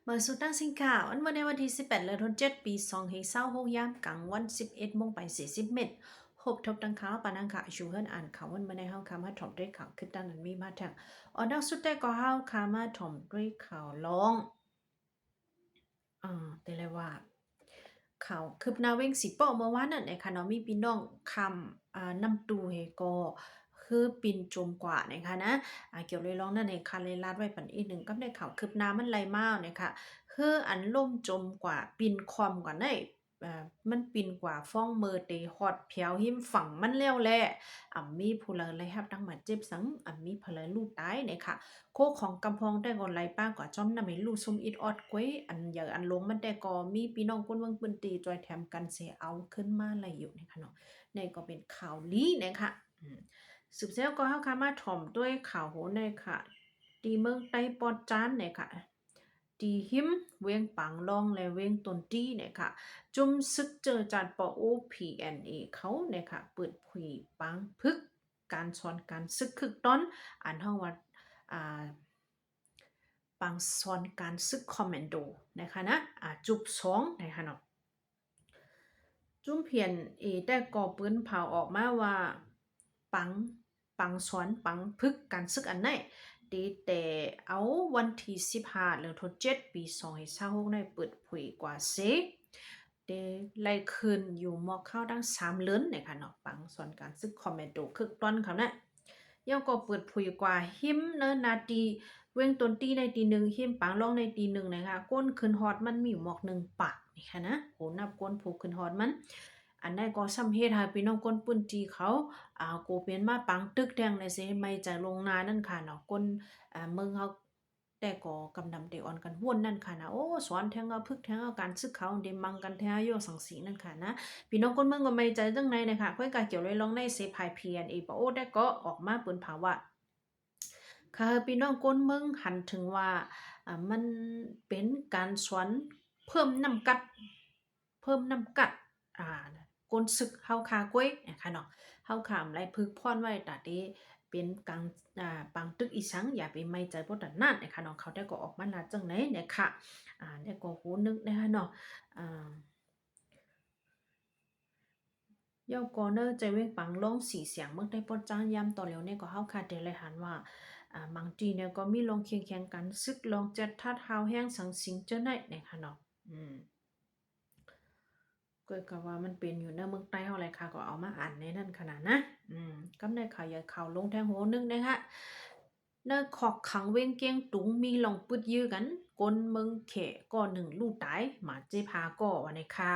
เมื่อสุดตั้งสิงข่าววันในวันที่18เดือนธันวาคมปี2026ยามกลางวัน11 โมงไป40เมตรพบทบดังข่าวปานังข่าวชูเฮิรนอ่านข่าววันเมื่อในห้องคำว่าถ่อมด้วยข่าวขึ้นด้านนั้นมีมาแทงออดักสุดแต่ก็ห้าวคามาถ่อมด้วยข่าวร้องแต่เลยว่าข่าวคืบหน้าเว้งสิเป้าเมื่อวานนั่นไอ้ค่ะเนาะมีพี่น้องคำนำตูเฮก็คือปินจมกว่านะคะนะเกี่ยวเลยร้องนั่นเองค่ะเลยลาดไว้ปันอีกหนึ่งก็ในข่าวคืบหน้ามันไรมากนะคะคืออันล่มจมกว่าปินคอมกว่าได้มันปินกว่าฟ้องมือเตฮอดเพียวหิมฝั่งมันแล้วแหละมีผู้เลไรครับตั้งมาเจ็บสังมีเพลลูกตายเนี่ยค่ะโคของกำพองได้ก่อนไรป้ากว่าจอมนำให้ลูกซุมอิดออดกวยอันอย่างอันลงมันได้ก็มีพี่น้องคนเมืองปืนตีจอยแถมกันเสียเอาขึ้นมาไรอยู่นะคะเนาะในก็เป็นข่าวลี้นะคะสืบเสียก็เฮาค่ะมาถ่อมด้วยข่าวโหในค่ะตีเมืองไต้ปอดจานเนี่ยค่ะตีหิมเวียงปังลองและเวียงตนตี้เนี่ยค่ะจุ่มซึกเจอจานปอ OPNA เขาเนี่ยค่ะเปิดผุยปังพึกการสอนการซึกคึกต้นอันห้องว่าปังสอนการซึกคอมมานโดนะคะนะจุบสองนะคะเนาะจุ่มเพียนได้ก่อปืนเผาออกมาว่าปังสอนปังพึกการซึกอันไหนดีแต่เอาวันที่15เดือนธันวาคมปี2026ได้เปิดเผยกว่าเซเดไล่คืนอยู่มอเข้าดัง3เลือนนะคะเนาะปังสอนการซึกคอมมานโดคึกต้นเขานะย่อก็เปิดเผยกว่าหิมเนนาทีเว้งตนตี้ในตีหนึ่งหิมปังร้องในตีหนึ่งนะคะก้นขึ้นฮอดมันมีอยู่หมอกหนึ่งปากนี่ค่ะนะโหนับก้นผูกขึ้นฮอดมันอันใดก็ซ้ำเฮ็ดให้พี่น้องคนปื้นจีเขากูเป็นมาปังตึกแดงในสิไม่จะลงนานั่นค่ะเนาะคนเมืองเฮาแต่ก็กำนำเตอ่อนกันห้วนนั่นค่ะนะโอ้สอนแทงเอาพึกแทงเอาการซึกเขาเดมังกันแท้โยสังสีนั่นค่ะนะพี่น้องคนเมืองก็ไม่ใจจังไหนนะคะค่อยกาเกี่ยวเลยลองในเซพาย PNA ปะโอ้ได้ก็ออกมาเปิ้นภาวะค่ะพี่น้องคนเมืองหันถึงว่ามันเป็นการสอนเพิ่มน้ำกัดเพิ่มน้ำกัดอ่ากนศึกเฮาคากล้วยนะคะเนาะเฮาขามไรพึกพรไว้ตาเดเป็นกลางปังตึกอีสังอย่าไปไม่ใจบ่ตันนั่นนะคะเนาะเขาได้ก็ออกมาลาจังไหนเนี่ยค่ะได้ก็หูนึกนะคะเนาะอ่าย่อก่อเนอใจเว้งปังร้องสีเสียงเมื่อได้ปอดจ้างยามต่อแล้วเนี่ยก็เฮาคาดเดเลยหันว่าบางทีเนี่ยก็มีลองเคียงแข่งกันซึกลองจัดทัดเฮาแห้งสังสิงเจ้าไหนนะคะเนาะก็ก็ว่ามันเป็นอยู่ในเมืองใต้เฮาแหละค่ะก็เอามาอ่านในนั้นขนาดนะกำในข่าวใหญ่ข่าวลงแทงโหนึงนะคะในขอกขังเว้งเกียงตุงมีลองปึดยื้อกันกนเมืองเขก็หนึ่งลูกตายหมาเจพาก็ว่าในค่ะ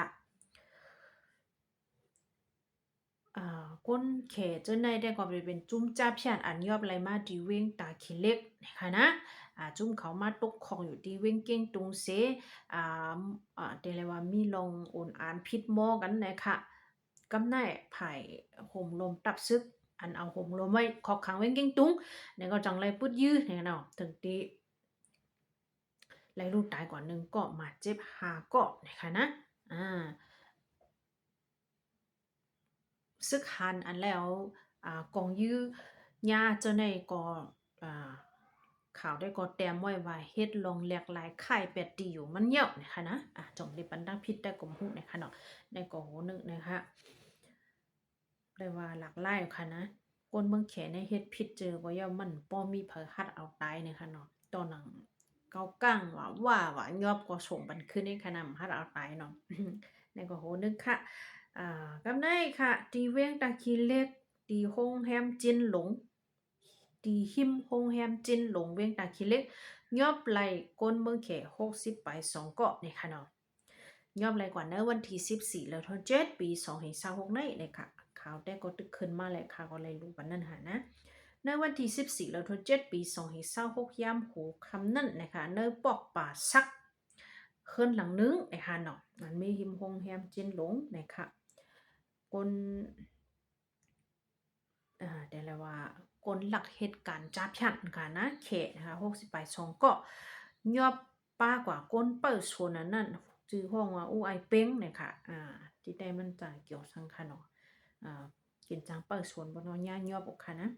ก้นแขเจ้าในได้ก็ไปเป็นจุ้มจ้าเพียนอันยอบไรมาดีเว้งตาขี้เล็กนะคะนะจุ้มเขามาตกของอยู่ที่เว้งเก้งตุงเสอ่าเดเลยว่ามีลองโอนอ่านพิษหม้อกันนะคะกำไนไผ่ห่มลมตับซึกอันเอาห่มลมไว้ขอขังเว้งเก้งตุงเนี่ยก็จังไรปุดยื้อเนี่ยเนาะถึงตีไรลูกตายกว่าหนึ่งก็มาเจ็บหาก็นะคะนะอ่า ซึกหันอันแล้วกองยื้อยาเจ้าในก็อ่าข่าวได้ก็แต้มไว้ว่าเฮ็ดลองแหลกหลายไข่เป็ดดีอยู่มันเหี่ยวนะคะนะจงได้ปันดังพิษได้กลมฮู้นะคะเนาะในก็โหนึกนะคะได้ว่าหลากหลายค่ะนะคนเมืองแขในเฮ็ดพิษเจอบ่ย่อมมันบ่มีเผอหัดเอาตายนะคะเนาะตอนนั้นเกาก้างว่ายอบก็ส่งบันขึ้นในขนำหัดเอาตายเนาะในก็โหนึกค่ะ กำไนค่ะตีเวียงตาคีเล็กตีโฮงแฮมจินหลงตีหิมโฮงแฮมจินหลงเวียงตาคีเล็กยอบไหลก้นเมืองเข60ไป2เกาะในค่ะเนาะยอบไหลกว่าเนวันที่14แล้วทน7ปี2026ในเลยค่ะข่าวแต่ก็ตึกขึ้นมาเลยค่ะก็เลยรู้ปันนั้นหานะในวันที่14แล้วทน7ปี2026ยามโหคำนั่นนะคะเนปอกป่าซักเคินหลังนึงนะคะเนาะมันมีหิมโฮงแฮมจินหลงนะคะคนเดี๋ยวเลยว่ากลหลักเหตุการณ์จับยันค่ะนะเขตนะคะ60ไป2เกาะยอบป้ากว่าก้นเปิดชนนั้นจื้อห้องว่าอู้ไอเป้งเนี่ยค่ะที่ได้มันจะเกี่ยวสังค่ะเนาะกินจังเปิดชนบ่เนาะย่ายอบออกค่ะนะ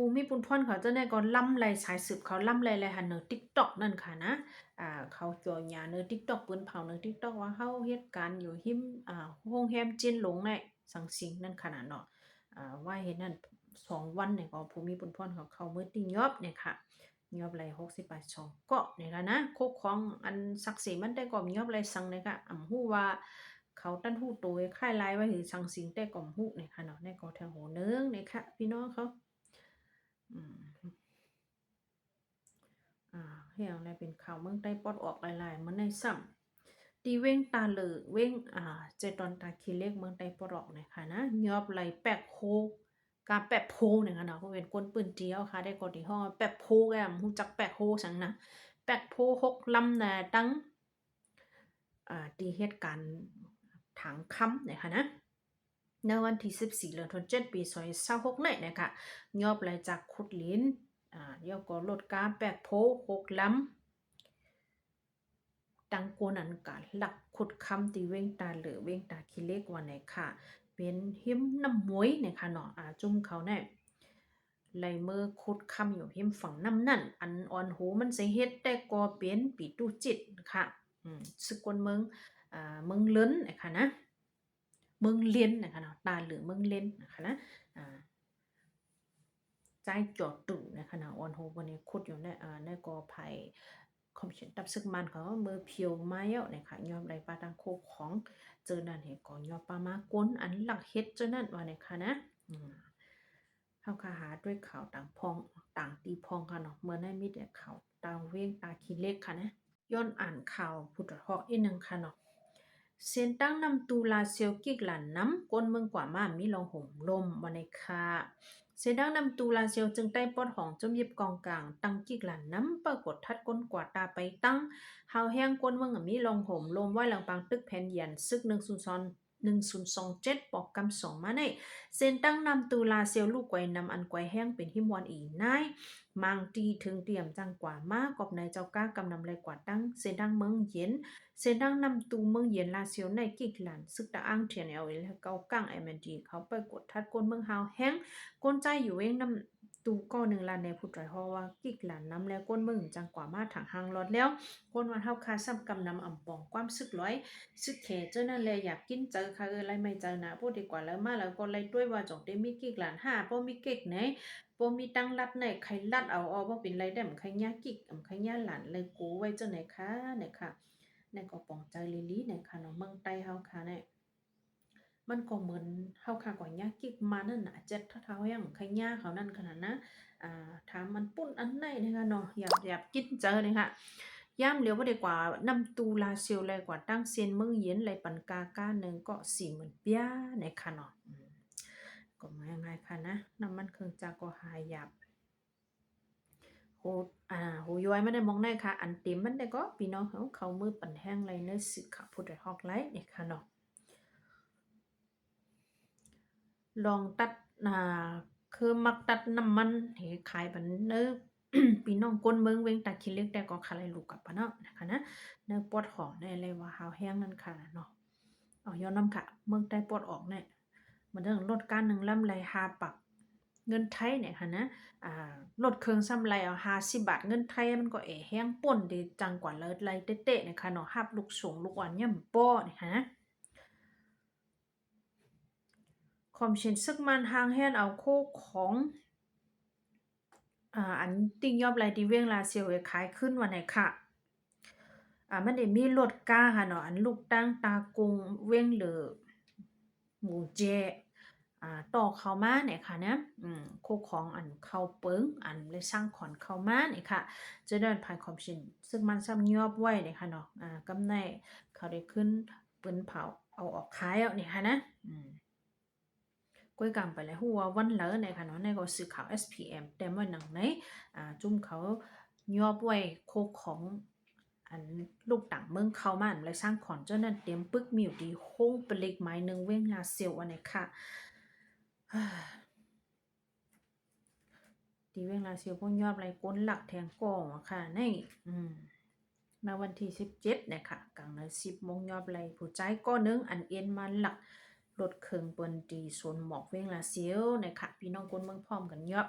ภูมิปุณพรเขาจะได้ก็ล่ำไรสายสืบเขาล่ำไรหันเนอ TikTok นั่นค่ะนะเขาจ่อหยาเนอ TikTok ปืนเผาเนอ TikTok ว่าเฮาเหตุการณ์อยู่หิมโรงแรมจีนหลงในสังสิงนั่นขนาดเนาะว่าเห็นนั่น2 วันเนี่ยก็ภูมิปุณพรเขาเข้ามือติยอบเนี่ยค่ะยอบไร68 ช่องเกาะเนี่ยค่ะนะโคกของอันศักดิ์ศรีมันได้ก็ยอบไรสังเนี่ยค่ะฮู้ว่าเขาตั้นฮู้ตัวค่ายลายไว้ถึงสังสิงแต่ก่อมฮู้เนี่ยค่ะเนาะในก็แถวโหเนึงเนี่ยค่ะพี่น้องเขาเฮียงอะไรเป็นข่าวเมืองใต้ปอดออกหลายๆมันในซ้ำตีเว้งตาเหลือเว้งเจตอนตาคีเล็กเมืองใต้ปอดออกเนี่ยค่ะนะยอบไหลแปกโคกาแปะโพเนี่ยค่ะเนาะเพราะเป็นก้นปืนเจียวค่ะได้กดที่ห้องแปะโพแกมฮู้จักแปะโพสังนะแปะโพ6 ลำน่ะตั้งตีเหตุการณ์ถังค้ำเนี่ยค่ะนะในวันที่14 เดือนธันวาคมปี2026เนี่ยนะคะยอบไหลจากขุดลิ้นยก็ลดกาแปกโพ6 ลำตังกวนอันกาหลักขุดคำตีเว้งตาเหลือเว้งตาคิเล็กวันไหนค่ะเป็นหิมน้ำมวยเนี่ยค่ะเนาะจุ่มเขาเนี่ยไหลมือขุดคำอยู่หิมฝั่งน้ำนั่นอันอ่อนหูมันสิเฮ็ดแต่ก็เป็นปีตู้จิตค่ะสึกวนเมืองเมืองเลินนะคะนะเมืองเลียนนะคะเนาะตาเหลือเมืองเลียนนะคะนะใจจอดตู่นะคะนะออนโฮวันนี้คุดอยู่ในกอไผ่คอมชินตับซึกมันเขามือเพียวไม้เอานะคะยอมไรปาตังโคของเจอนั่นเหตุก่อนยอมปามากวนอันหลักเฮ็ดเจอนั่นว่านะคะนะเฮาคาหาด้วยข่าวต่างพองต่างตีพองค่ะเนาะเมื่อได้มีแต่ข่าวตาเว้งตาขี้เล็กค่ะนะย้อนอ่านข่าวพุทธฮอกอีกนึงค่ะเนาะเส้นตั้งนำตูลาเซียวกิกหลันน้ำก้นเมืองกว่ามามีลองห่มลมวันในค่ะเสดังนำตูลาเซียวจึงใต้ปอดของจมยิบกองกลางตั้งกิกหลันน้ำปรากฏทัดก้นกว่าตาไปตั้งเฮาแห้งก้นเมืองมีลองห่มลมไว้หลังปางตึกแผ่นเยียนซึก1027ปอกกำ2มาในเส้นตั้งนำตูลาเซียวลูกไกวนำอันไกวแห้งเป็นหิมวันอีนายมังตีถึงเตรียมจังกว่ามากอบในเจ้าก้ากำนำไรกว่าตั้งเส้นตั้งเมืองเย็นเส้นตั้งนำตูเมืองเย็นลาเซียวในกิกหลันซึกตะอ้างเทียนเอลและเกาก้างMNDเขาไปกดทัดก้นเมืองเฮาแห้งก้นใจอยู่เองนำตูก้อหนึ่งลานในผู้ใจฮอว่ากิกหลานน้ำแล้วก้นเมืองจังกว่ามาถังหางรอดแล้วก้นวันเฮาคาซ้ำกำนำอ่ำปองความซึกร้อยซึกแขเจ้านั่นแลอยากกินเจอค่ะอะไรไม่เจอนะพูดดีกว่าแล้วมาแล้วก็เลยด้วยว่าจงได้มีกิกหลาน5บ่มีเก๊กไหนบ่มีตังลัดไหนใครลัดเอาบ่เป็นไรได้มใครยากิกใครยาหลานเลยกูไว้เจ้าไหนคะเนี่ยค่ะเนี่ยก็ปองใจลิลีเนี่ยค่ะเนาะเมืองใต้เฮาค่ะเนี่ยมันก็เหมือนเฮาค่ะกว่ายากิกมานั่นน่ะเจ็ดเท่าๆยังใครยาเขานั่นขนาดนะถามมันปุ้นอันไหนนะคะเนาะอยากกินเจอเลยค่ะย่ามเหลียวบ่ได้กว่านำตูลาเซียวเลยกว่าตั้งเซียนเมืองเย็นเลยปันกาก้าหนึ่งก็40,000เปียในค่ะเนาะก็มายังไงค่ะนะน้ำมันเครื่องจากก็หายยับโหย้อยไม่ได้มองได้ค่ะอันเต็มมันได้ก็พี่น้องเขามือปั่นแห้งไรเนื้อสึกค่ะพูดได้ฮอกไลท์เนี่ยค่ะเนาะลองตัดคือมักตัดน้ำมันให้ขายบันเนื้อ พี่น้องก้นเมืองเวงตาคิเล็กแต่ก็คาไรลูกกับปะเนาะนะคะนะเนื้อปวดหอในอะไรว่าหาวแห้งนั่นค่ะเนาะย้อนน้ำค่ะเมืองใต้ปวดออกเนี่ยมันเรื่องลดการ1 ลำไร5 ปรับเงินไทยเนี่ยค่ะนะลดเครื่องซ้ำไรเอา50 บาทเงินไทยมันก็แห้งป่นดีจังกว่าเลยไรเตะๆเนี่ยค่ะเนาะหับลูกสูงลูกอ่อนย่ำป้อเนี่ยค่ะนะคอมเชนซึกมันหางแฮนเอาโคของอันติ่งยอบไรที่เวียงลาเซียวขายขึ้นวันไหนค่ะมันได้มีรถก้าค่ะเนาะอันลูกตั้งตากงเวียงเหลือหมูเจต่อเข้ามาเนี่ยค่ะนะโคของอันเข้าเปิงอันเลยสร้างขอนเข้ามาเนี่ยค่ะจะเดินผ่านคอมชินซึ่งมันซ้ำยอบไว้เนี่ยค่ะเนาะกำในเขาได้ขึ้นปืนเผาเอาออกขายเอาเนี่ยค่ะนะก้อยกำไปแล้วหัววันเหลอเนี่ยค่ะเนาะในก็สื่อข่าว SPM แต่เมื่อหนังในจุ่มเขายอบไว้โคของอันลูกต่างเมืองเข้ามาเลยสร้างขอนเจ้านั่นเตรียมปึกมีอยู่ดีโค้งเปล็กไม้หนึ่งเว้งลาเซียวอันไหนค่ะตีเว้งลาเซียวพวกยอบไรก้นหลักแทงกองอะค่ะในวันที่17เนี่ยค่ะกลางใน10 โมงยอบไรผู้ใจก็นึงอันเอ็นมาหลักรถเครื่องเปิ้นตีส่วนหมอกเว้งลาเซียวเนี่ยค่ะพี่น้องคนเมืองพร้อมกันยอบ